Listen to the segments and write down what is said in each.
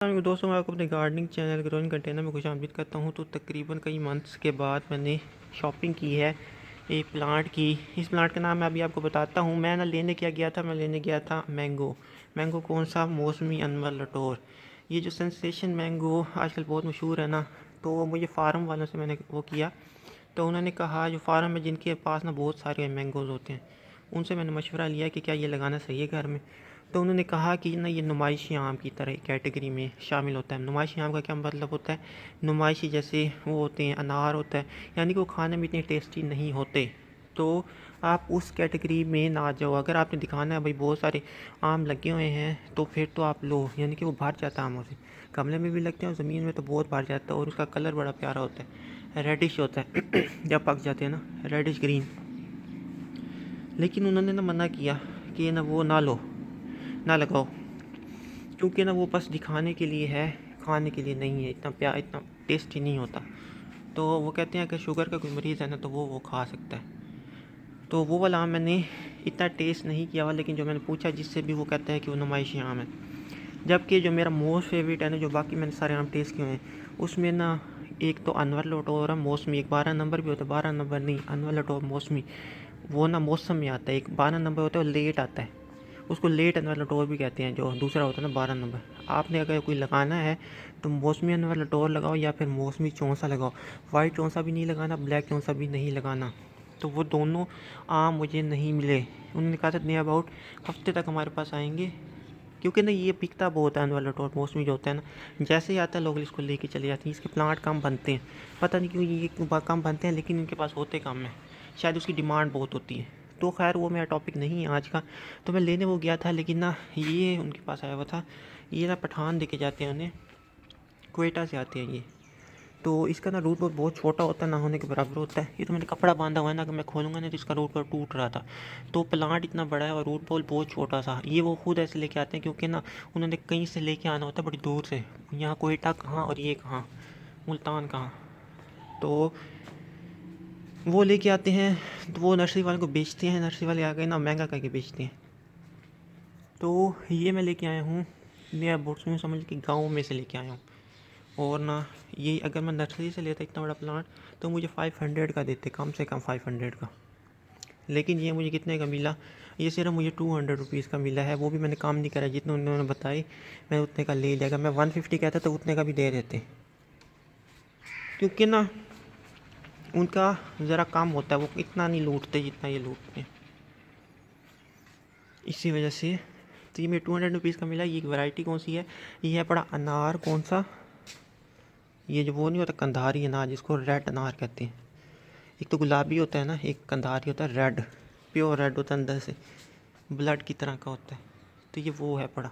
दोस्तों, मैं आपको अपने गार्डनिंग चैनल ग्रोइंग कंटेनर में खुशामदीद करता हूं। तो तकरीबन कई मंथ्स के बाद मैंने शॉपिंग की है एक प्लांट की। इस प्लांट का नाम मैं अभी आपको बताता हूं। मैं लेने गया था मैंगो कौन सा, मौसमी अनवर लटोर। ये जो सेंसेशन मैंगो आजकल बहुत मशहूर है ना, तो मुझे फार्म वालों से मैंने वो किया। तो उन्होंने कहा, जो फार्म है जिनके पास ना बहुत सारे मैंगोज़ होते हैं, उनसे मैंने मशवरा लिया कि क्या ये लगाना सही है घर में। तो उन्होंने कहा कि ना ये नुमाइशी आम की तरह कैटेगरी में शामिल होता है। नुमाइशी आम का क्या मतलब होता है? नुमाइशी जैसे वो होते हैं, अनार होता है, यानी कि वो खाने में इतने टेस्टी नहीं होते। तो आप उस कैटेगरी में ना जाओ। अगर आपने दिखाना है भाई बहुत सारे आम लगे हुए हैं, तो फिर तो आप लो, यानी कि वो भर जाता है आमों से। गमले में भी लगते हैं और ज़मीन में तो बहुत भर जाता है, और उसका कलर बड़ा प्यारा होता है, रेडिश होता है जब पक जाते हैं ना, रेडिश ग्रीन। लेकिन उन्होंने ना मना किया कि ना वो ना लो, ना लगाओ, क्योंकि ना वो बस दिखाने के लिए है, खाने के लिए नहीं है। इतना टेस्टी नहीं होता। तो वो कहते हैं कि शुगर का कोई मरीज़ है ना, तो वो खा सकता है। तो वो वाला आम मैंने इतना टेस्ट नहीं किया हुआ, लेकिन जो मैंने पूछा जिससे भी, वो कहता है कि वो नुमाइशी आम है। जबकि जो मेरा मोस्ट फेवरेट है ना, जो बाकी मैंने सारे आम टेस्ट किए हैं, उसमें ना एक तो अनवर लटोर मौसमी, एक 12 नंबर भी होता है, 12 नंबर नहीं, अनवर लटोर मौसमी। वो ना मौसम में आता है। एक 12 नंबर होता है, वो लेट आता है, उसको लेट अनवर लटोर भी कहते हैं। जो दूसरा होता है ना 12 नंबर, आपने अगर कोई लगाना है तो मौसमी अनवर लटोर लगाओ या फिर मौसमी चौंसा लगाओ। वाइट चौंसा भी नहीं लगाना, ब्लैक चौंसा भी नहीं लगाना। तो वो दोनों आम मुझे नहीं मिले। उन्होंने कहा था नियर अबाउट हफ्ते तक हमारे पास आएंगे, क्योंकि ना ये बिकता बहुत है अनवर लटोर मौसमी जो होता है ना। जैसे ही आता है लोग इसको लेके चले जाते हैं। इसके प्लांट कम बनते हैं, पता नहीं क्यों ये कम बनते हैं, लेकिन इनके पास होते कम है। शायद उसकी डिमांड बहुत होती है। तो खैर वो मेरा टॉपिक नहीं है आज का। तो मैं लेने वो गया था, लेकिन ना ये उनके पास आया हुआ था। ये ना पठान देके जाते हैं उन्हें, क्वेटा से आते हैं ये। तो इसका ना रूट बहुत छोटा होता है, ना होने के बराबर होता है। ये तो मैंने कपड़ा बांधा हुआ है ना, कि मैं खोलूँगा नहीं तो इसका रूट बॉल टूट रहा था। तो प्लांट इतना बड़ा है और रूट बॉल बहुत छोटा सा। ये वो खुद ऐसे लेके आते हैं, क्योंकि ना उन्होंने कहीं से लेके आना होता है, बड़ी दूर से। यहाँ कोयटा कहाँ और ये कहाँ, मुल्तान कहाँ। तो वो लेके आते हैं, तो वो नर्सरी वाले को बेचते हैं। नर्सरी वाले आ गए ना, महंगा करके बेचते हैं। तो ये मैं लेके आया हूँ, नया बोट समझ के गाँव में से लेके आया हूँ। और ना ये अगर मैं नर्सरी से लेता इतना बड़ा प्लांट, तो मुझे 500 का देते, कम से कम 500 का। लेकिन ये मुझे कितने का मिला? ये सिर्फ मुझे 200 रुपीज़ का मिला है। वो भी मैंने काम नहीं करा, जितने उन्होंने बताई मैं उतने का ले लिया। अगर मैं 150 कहता तो उतने का भी दे देते, क्योंकि ना उनका ज़रा काम होता है, वो इतना नहीं लूटते जितना ये लूटते हैं, इसी वजह से। तो ये मुझे 200 रुपीज़ का मिला। ये वैरायटी कौन सी है? ये है बड़ा अनार कौन सा, ये जो वो नहीं होता कंधारी अनार, जिसको रेड अनार कहते हैं। एक तो गुलाबी होता है ना, एक कंधारी होता है रेड, प्योर रेड होता है, अंदर से ब्लड की तरह का होता है। तो ये वो है पड़ा।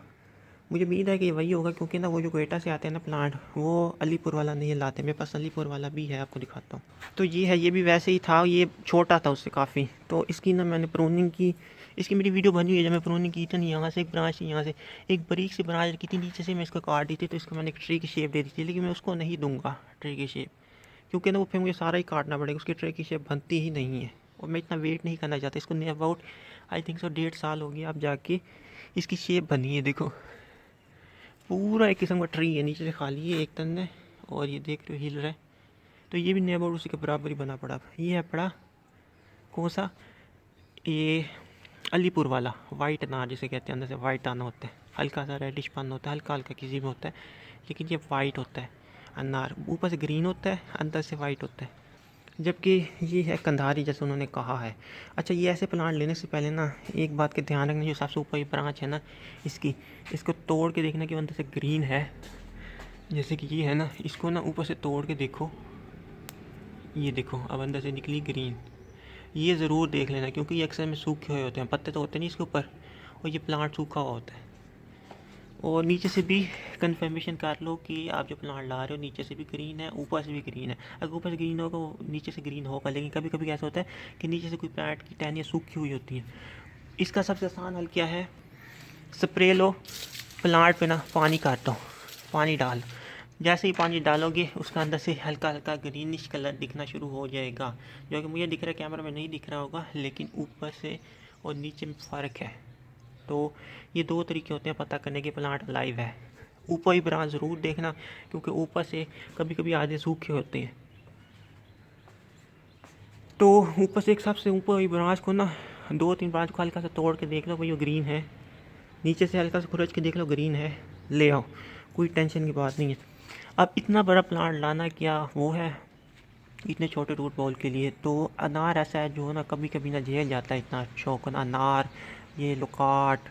मुझे उम्मीद है कि वही होगा, क्योंकि ना वो जो कोयटा से आते हैं ना प्लांट, वो अलीपुर वाला नहीं लाते। मेरे पास अलीपुर वाला भी है, आपको दिखाता हूँ। तो ये है, ये भी वैसे ही था, ये छोटा था उससे काफ़ी। तो इसकी ना मैंने प्रूनिंग की, इसकी मेरी वीडियो बनी हुई है। जब मैं प्रूनिंग की थी, यहाँ से एक ब्रांच, यहाँ से एक बारीक सी ब्रांच रखी थी, नीचे से मैं इसको काट दी थी। तो इसको मैंने एक ट्री की शेप दे दी थी, लेकिन मैं उसको नहीं दूंगा ट्री की शेप, क्योंकि ना वो फिर मुझे सारा ही काटना पड़ेगा, उसकी ट्रे की शेप बनती ही नहीं है। और मैं इतना वेट नहीं करना चाहता। इसको near about I think so 1.5 साल हो गया अब जाके इसकी शेप बनी है। देखो पूरा एक किस्म का ट्री है, नीचे से खाली है एक तन है, और ये देख रहे हो हिल रहा है। तो ये भी नियर अबाउट उसी के बराबर ही बना पड़ा। ये है पड़ा कौन सा, ये अलीपुर वाला वाइट अनार जिसे कहते हैं। अंदर से वाइट दाना होता है, हल्का सा रेडिश पन होता है, हल्का हल्का किसी में होता है, लेकिन ये वाइट होता है अनार। ऊपर से ग्रीन होता है, अंदर से वाइट होता है। जबकि ये है कंधारी, जैसे उन्होंने कहा है। अच्छा, ये ऐसे प्लांट लेने से पहले ना एक बात का ध्यान रखना, जो सबसे ऊपर ब्रांच है ना इसकी, इसको तोड़ के देखना कि अंदर से ग्रीन है। जैसे कि ये है ना, इसको ना ऊपर से तोड़ के देखो, ये देखो अब अंदर से निकली ग्रीन। ये ज़रूर देख लेना, क्योंकि ये अक्सर में सूखे हुए होते हैं, पत्ते तो होते नहीं इसके ऊपर, और ये प्लांट सूखा हुआ होता है। और नीचे से भी कंफर्मेशन कर लो कि आप जो प्लांट ला रहे हो नीचे से भी ग्रीन है, ऊपर से भी ग्रीन है। अगर ऊपर से ग्रीन होगा, वो नीचे से ग्रीन होगा। लेकिन कभी कभी ऐसा होता है कि नीचे से कोई प्लांट की टहनियाँ सूखी हुई होती हैं। इसका सबसे आसान हल क्या है? स्प्रे लो, प्लांट पे ना पानी काटो, पानी डाल। जैसे ही पानी डालोगे, उसका अंदर से हल्का हल्का ग्रीनिश कलर दिखना शुरू हो जाएगा, जो कि मुझे दिख रहा है, कैमरा में नहीं दिख रहा होगा, लेकिन ऊपर से और नीचे में फ़र्क है। तो ये दो तरीके होते हैं पता करने के प्लांट लाइव है। ऊपर ही ब्रांच ज़रूर देखना, क्योंकि ऊपर से कभी कभी आधे सूखे होते हैं। तो ऊपर से एक सबसे ऊपर ही ब्रांच को ना 2-3 ब्रांच को हल्का सा तोड़ के देख लो भाई वो ग्रीन है, नीचे से हल्का सा खुरच के देख लो ग्रीन है, ले आओ, कोई टेंशन की बात नहीं है। अब इतना बड़ा प्लांट लाना क्या वो है इतने छोटे रूट बॉल के लिए। तो अनार ऐसा है जो ना कभी कभी ना झेल जाता है इतना शौक, अनार, ये लोकाट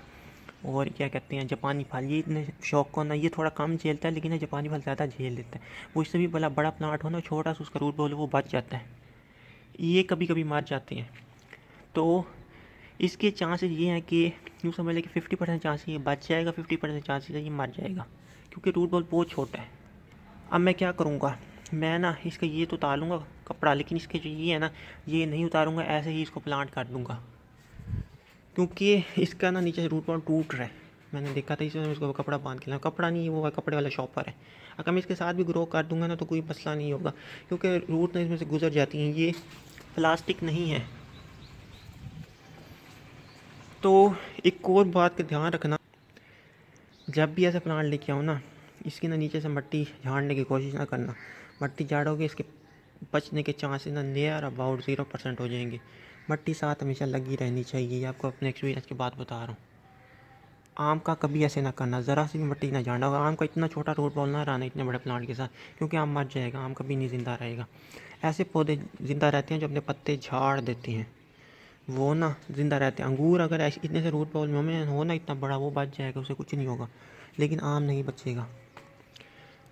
और क्या कहते हैं जापानी फल, ये इतने शौक को ना ये थोड़ा कम झेलता है, लेकिन ये जापानी फल ज़्यादा झेल लेता है। वो इससे भी बड़ा बड़ा प्लांट हो ना, छोटा सा उसका रूट बॉल वो बच जाता है, ये कभी कभी मर जाते हैं। तो इसके चांसेस ये हैं कि यूँ समझ लें कि 50% चांस ये बच जाएगा, 50% चांसेस है ये मर जाएगा, क्योंकि रूट बॉल बहुत छोटा है। अब मैं क्या करूँगा, मैं ना इसका ये तो उतार लूँगा कपड़ा, लेकिन इसके जो ये है ना ये नहीं उतारूँगा, ऐसे ही इसको प्लांट कर दूँगा, क्योंकि इसका ना नीचे से रूट बॉल टूट रहा है। मैंने देखा था इसमें उसको कपड़ा बांध के लाया, कपड़ा नहीं वो कपड़े वाला शॉपर है। अगर मैं इसके साथ भी ग्रो कर दूँगा ना तो कोई मसला नहीं होगा, क्योंकि रूट ना इसमें से गुजर जाती हैं, ये प्लास्टिक नहीं है। तो एक और बात का ध्यान रखना, जब भी ऐसा प्लांट लेके आओ ना इसकी ना नीचे से मिट्टी झाड़ने की कोशिश ना करना। मिट्टी झाड़ोगे इसके बचने के चांसेस ना नियर अबाउट 0% हो जाएंगे। मिट्टी साथ हमेशा लगी रहनी चाहिए, ये आपको अपने एक्सपीरियंस की बात बता रहा हूँ। आम का कभी ऐसे ना करना, ज़रा सी भी मिट्टी ना झाड़ना, और आम का इतना छोटा रूट बॉल ना रहना इतने बड़े प्लांट के साथ, क्योंकि आम मर जाएगा, आम कभी नहीं ज़िंदा रहेगा। ऐसे पौधे ज़िंदा रहते हैं जो अपने पत्ते झाड़ देते हैं, वो ना ज़िंदा रहते हैं। अंगूर अगर ऐसे इतने से रूट बॉल में हो ना इतना बड़ा, वो बच जाएगा, उसे कुछ नहीं होगा, लेकिन आम नहीं बचेगा।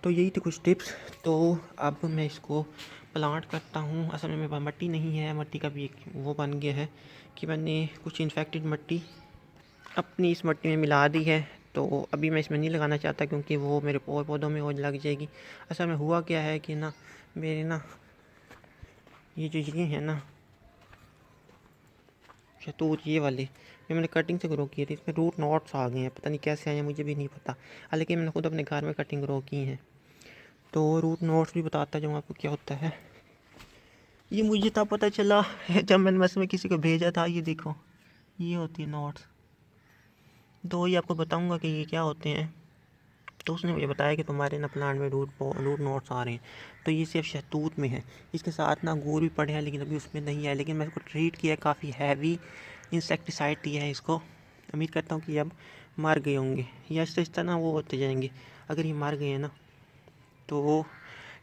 तो यही थी कुछ टिप्स। तो अब मैं इसको प्लांट करता हूँ। असल में मेरे पास मिट्टी नहीं है, मिट्टी का भी एक वो बन गया है कि मैंने कुछ इन्फेक्टेड मिट्टी अपनी इस मिट्टी में मिला दी है। तो अभी मैं इसमें नहीं लगाना चाहता, क्योंकि वो मेरे और पौधों में और लग जाएगी। असल में हुआ क्या है कि ना मेरे ना ये जो ये है ना शहतूत ये वाले, ये मैंने कटिंग से ग्रो किए थे, इसमें रूट नॉट्स आ गए हैं, पता नहीं कैसे आए हैं मुझे भी नहीं पता, हालांकि मैंने खुद अपने घर में कटिंग ग्रो की हैं। तो रूट नॉट्स भी बताता जाऊँ आपको क्या होता है। ये मुझे तब पता चला जब मैंने बस में किसी को भेजा था, ये देखो ये होती है नॉट्स। तो ये आपको बताऊंगा कि ये क्या होते हैं। तो उसने मुझे बताया कि तुम्हारे ना प्लांट में रूट नॉट्स आ रहे हैं। तो ये सिर्फ शहतूत में है, इसके साथ ना अंगूर भी पड़े हैं, लेकिन अभी उसमें नहीं है। लेकिन मैं इसको ट्रीट किया, काफ़ी हैवी इंसेक्टिसाइड दिया है इसको। उम्मीद करता हूँ कि अब मर गए होंगे, या इस तरह ना वो होते जाएंगे। अगर ये मर गए हैं ना तो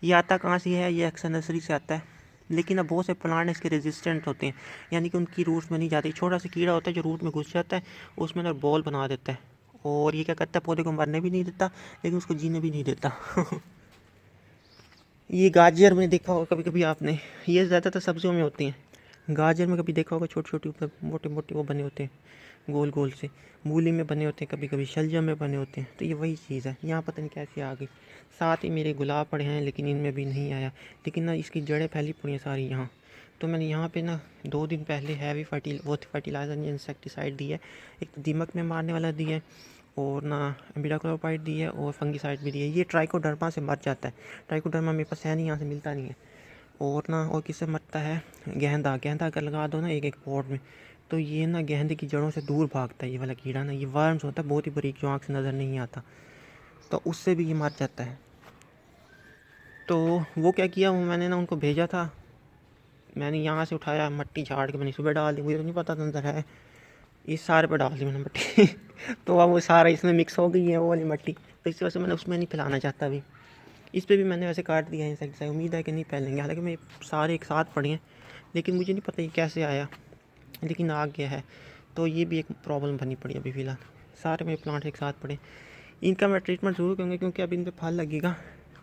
ये आता कहाँ से है, ये अक्सर नर्सरी से आता है। लेकिन अब बहुत से प्लांट इसके रेजिस्टेंट होते हैं, यानी कि उनकी रूट्स में नहीं जाती। छोटा सा कीड़ा होता है जो रूट में घुस जाता है, उसमें ना बॉल बना देता है, और ये क्या करता है पौधे को मरने भी नहीं देता, लेकिन उसको जीने भी नहीं देता। ये गाजर में देखा होगा कभी कभी आपने, ये ज़्यादातर सब्जियों में होती हैं। गाजर में कभी देखा होगा छोटे छोटे ऊपर मोटे मोटे वो बने होते हैं, गोल गोल से। मूली में बने होते हैं, कभी कभी शलजम में बने होते हैं। तो ये वही चीज़ है, यहाँ पता नहीं कैसे आ गई। साथ ही मेरे गुलाब पड़े हैं, लेकिन इनमें भी नहीं आया। लेकिन ना इसकी जड़ें फैली पड़ी हैं सारी यहाँ। तो मैंने यहाँ पे ना 2 दिन पहले हैवी फर्टिलाइज़र इंसेक्टिसाइड दी है। एक तो दीमक में मारने वाला दी है, और ना इमिडाक्लोप्रिड दी है, और फंगिसाइड भी दी है। ये ट्राइकोडर्मा से मर जाता है। ट्राइकोडर्मा मेरे पास है नहीं, यहाँ से मिलता नहीं है। और ना और किससे मरता है, गेंदा। गेंदा अगर लगा दो ना एक एक पॉट में, तो ये ना गेंदे की जड़ों से दूर भागता है। ये वाला कीड़ा ना, ये वर्म्स होता है बहुत ही बारीक, जो आँख से नज़र नहीं आता, तो उससे भी ये मर जाता है। तो वो क्या किया, वो मैंने ना उनको भेजा था, मैंने यहाँ से उठाया मिट्टी झाड़ के मैंने सुबह डाल दी, मुझे तो नहीं पता था अंदर है। इस सारे पे डाल दी मैंने मिट्टी। तो अब वो सारा इसमें मिक्स हो गई है वो वाली मिट्टी, तो इस वजह से मैंने उसमें नहीं फैलाना चाहता अभी। इस पे भी मैंने वैसे काट दिया है इंसेक्टिसाइड, उम्मीद है कि नहीं फैलेंगे। हालांकि मैं सारे एक साथ पड़े हैं, लेकिन मुझे नहीं पता ये कैसे आया, लेकिन आ गया है। तो ये भी एक प्रॉब्लम बनी पड़ी अभी फ़िलहाल, सारे मेरे प्लांट एक साथ पड़े। इनका मैं ट्रीटमेंट ज़रूर करूँगा, क्योंकि अभी इन पर फल लगेगा,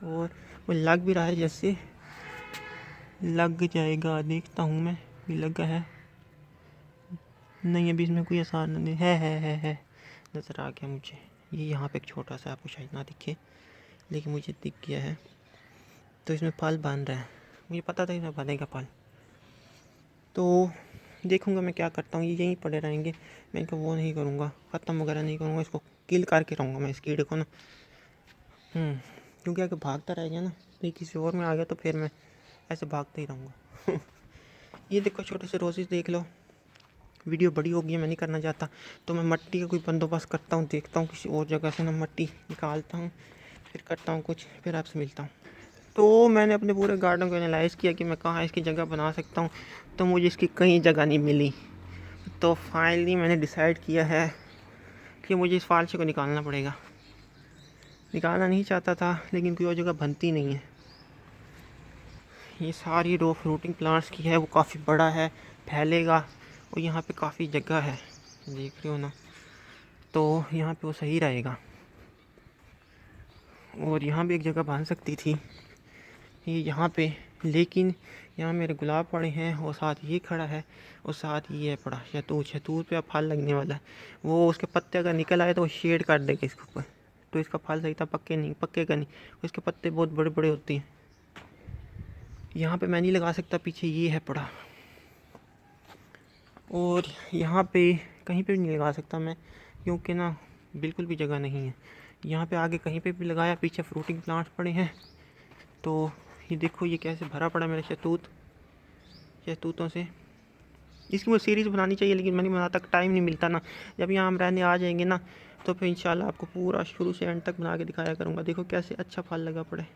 और वो लग भी रहा है, जैसे लग जाएगा। देखता हूँ मैं, भी लगा है नहीं, अभी इसमें कोई आसार नहीं है। नज़र आ गया मुझे। ये यहाँ पे एक छोटा सा, आपको शायद ना दिखे, लेकिन मुझे दिख गया है। तो इसमें फल बन रहा है, मुझे पता था इसमें बनेगा फल। तो देखूँगा मैं क्या करता हूँ, ये यहीं पड़े रहेंगे, मैं इनको वो नहीं करूँगा, ख़त्म वगैरह नहीं करूँगा, इसको किल करके रहूँगा मैं इस कीड़े को ना। क्योंकि अगर भागता रह गया ना, तो ये किसी और में आ गया, तो फिर मैं ऐसे भागता ही रहूँगा। ये देखो छोटे से रोजेस देख लो, वीडियो बड़ी हो गई है, मैं नहीं करना चाहता। तो मैं मिट्टी का कोई बंदोबस्त करता हूँ, देखता हूँ किसी और जगह से ना मिट्टी निकालता हूँ, फिर करता हूँ कुछ, फिर आपसे मिलता हूँ। तो मैंने अपने पूरे गार्डन को एनालाइज़ किया कि मैं कहाँ इसकी जगह बना सकता हूँ, तो मुझे इसकी कहीं जगह नहीं मिली। तो फाइनली मैंने डिसाइड किया है कि मुझे इस फालचे को निकालना पड़ेगा। निकालना नहीं चाहता था, लेकिन कोई और जगह बनती नहीं है। ये सारी रो फ्रूटिंग प्लांट्स की है, वो काफ़ी बड़ा है, फैलेगा, और यहाँ पे काफ़ी जगह है, देख रहे हो ना। तो यहाँ पे वो सही रहेगा। और यहाँ भी एक जगह बन सकती थी ये यहाँ पे, लेकिन यहाँ मेरे गुलाब पड़े हैं, और साथ ये खड़ा है, और साथ ये पड़ा शहतूत पे अब फल लगने वाला है। वो उसके पत्ते अगर निकल आए तो वो शेड काट देगा इसके ऊपर, तो इसका फल सही था, पक्के का नहीं, उसके पत्ते बहुत बड़े बड़े होते हैं। यहाँ पे मैं नहीं लगा सकता, पीछे ये है पड़ा, और यहाँ पे कहीं पे भी नहीं लगा सकता मैं, क्योंकि ना बिल्कुल भी जगह नहीं है। यहाँ पे आगे कहीं पे भी लगाया, पीछे फ्रूटिंग प्लांट्स पड़े हैं। तो ये देखो ये कैसे भरा पड़ा मेरे शहतूतों से। इसकी मुझे सीरीज़ बनानी चाहिए, लेकिन मैं नहीं बनाता, टाइम नहीं मिलता ना। जब यहाँ हम रहने आ जाएंगे ना, तो फिर इंशाल्लाह आपको पूरा शुरू से एंड तक बना के दिखाया करूँगा। देखो कैसे अच्छा फल लगा पड़ा है।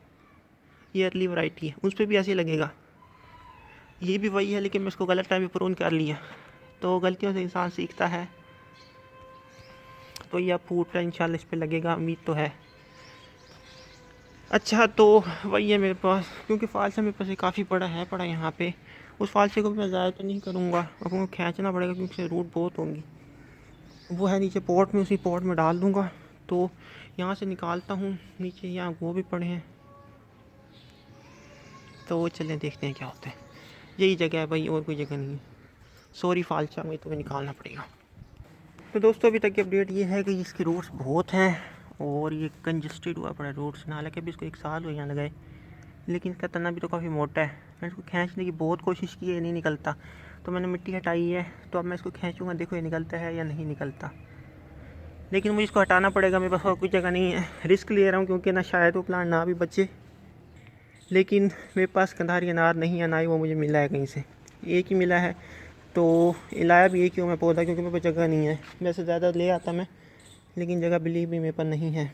ये अर्ली वैरायटी है, उस पर भी ऐसे लगेगा। ये भी वही है, लेकिन मैं इसको गलत टाइम पे प्रून कर लिया। तो गलतियों से इंसान सीखता है। तो ये अब फूट इंशाल्लाह इस पर लगेगा, उम्मीद तो है। अच्छा, तो वही है मेरे पास, क्योंकि फालसा मेरे पास काफ़ी बड़ा है पड़ा यहाँ पे। उस फालसे को मैं ज़्यादा तो नहीं करूँगा, अब वो खींचना पड़ेगा क्योंकि रूट बहुत होंगी। वो है नीचे पॉट में, उसी पॉट में डाल दूँगा। तो यहाँ से निकालता हूँ, नीचे यहाँ वो भी पड़े हैं, तो चलें देखते हैं क्या होता है। यही जगह है भाई, और कोई जगह नहीं है। सॉरी फालसा, में तुम्हें निकालना पड़ेगा। तो दोस्तों अभी तक की अपडेट ये है कि इसके रूट्स बहुत हैं, और ये कंजस्टेड हुआ पड़ा है रूट्स। हालांकि अभी इसको 1 साल हो यहाँ लगाए, लेकिन इसका तना भी तो काफ़ी मोटा है। मैंने इसको खींचने की बहुत कोशिश की है, नहीं निकलता। तो मैंने मिट्टी हटाई है, तो अब मैं इसको खींचूँगा, देखो ये निकलता है या नहीं निकलता। लेकिन मुझे इसको हटाना पड़ेगा, मेरे पास और कोई जगह नहीं है। रिस्क ले रहा हूँ, क्योंकि ना शायद वो प्लांट ना भी बचे। लेकिन मेरे पास कंधारी अनार नहीं है, ना ही वो मुझे मिला है कहीं से, एक ही मिला है। तो लाया भी एक ही हूँ मैं पौधा, क्योंकि मेरे पास जगह नहीं है। वैसे ज़्यादा ले आता मैं, लेकिन जगह बिलीव भी मेरे पास नहीं है।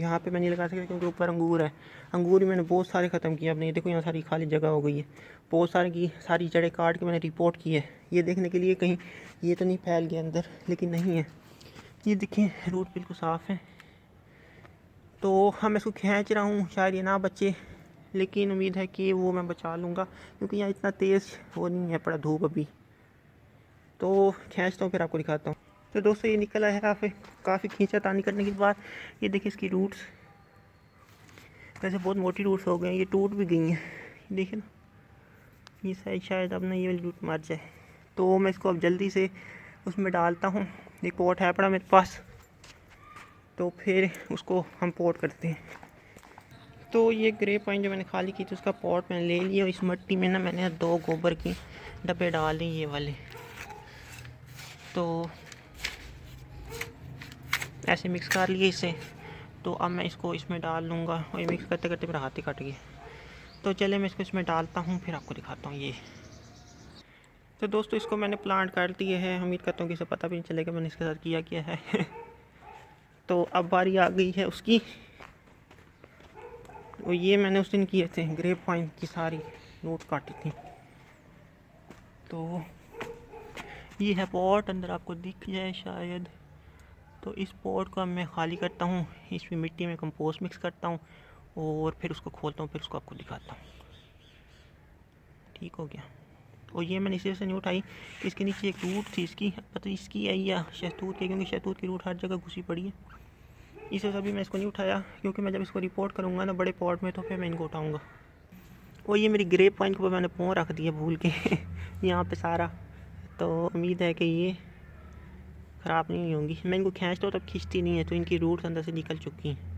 यहाँ पे मैं नहीं लगा सकता, क्योंकि ऊपर अंगूर है। अंगूर भी मैंने बहुत सारे ख़त्म किए अपने। देखो यहाँ सारी खाली जगह हो गई है, बहुत सारे की सारी जड़ें काट के मैंने रिपोर्ट की है, ये देखने के लिए कहीं ये तो नहीं फैल गया अंदर, लेकिन नहीं है। ये देखिए रूट बिल्कुल साफ़ है। तो हम इसको खींच रहा हूँ, शायद ये ना बचे, लेकिन उम्मीद है कि वो मैं बचा लूँगा, क्योंकि यहाँ इतना तेज़ वो नहीं है पड़ा धूप अभी। तो खींचता हूँ, फिर आपको दिखाता हूँ। तो दोस्तों ये निकला है काफ़ी खींचातानी करने के बाद। ये देखिए इसकी रूट्स, वैसे बहुत मोटी रूट्स हो गए हैं, ये टूट भी गई हैं, देखिए ना। ये शायद अब ना ये वाली रूट मर जाए। तो मैं इसको अब जल्दी से उसमें डालता हूँ। एक पॉट है पड़ा मेरे पास, तो फिर उसको हम पॉट करते हैं। तो ये ग्रे पाइन जो मैंने खाली की थी, उसका पॉट मैंने ले लिया। इस मिट्टी में ना मैंने 2 गोबर की डब्बे डाल दी, ये वाले। तो ऐसे मिक्स कर लिए इसे। तो अब मैं इसको इसमें डाल लूँगा, और ये मिक्स करते करते मेरा हाथ ही कट गया। तो चले मैं इसको इसमें डालता हूँ, फिर आपको दिखाता हूँ ये। तो दोस्तों इसको मैंने प्लांट कर दिए है, उम्मीद करता हूँ कि इसे पता भी नहीं चलेगा मैंने इसके साथ किया है। तो अब बारी आ गई है उसकी। और ये मैंने उस दिन किए थे, ग्रेप वाइन की सारी नोट काटी थी। तो ये है पॉट, अंदर आपको दिख जाए शायद। तो इस पॉट को मैं खाली करता हूँ, इसमें मिट्टी में कंपोस्ट मिक्स करता हूँ, और फिर उसको खोलता हूँ, फिर उसको आपको दिखाता हूँ। ठीक हो गया। और ये मैंने इसी से नहीं उठाई, इसके नीचे एक रूट थी इसकी, पता इसकी है या शहतूत की, क्योंकि शहतूत की रूट हर जगह घुसी पड़ी है। इस वजह से अभी मैं इसको नहीं उठाया, क्योंकि मैं जब इसको रिपोर्ट करूँगा ना बड़े पॉट में, तो फिर मैं इनको उठाऊँगा। और ये मेरी ग्रेप वाइन को मैंने पों रख दिया भूल के यहाँ पे सारा। तो उम्मीद है कि ये ख़राब नहीं होंगी। मैं इनको खींचता हूँ तब खींचती नहीं है, तो इनकी रूट्स अंदर से निकल चुकी हैं।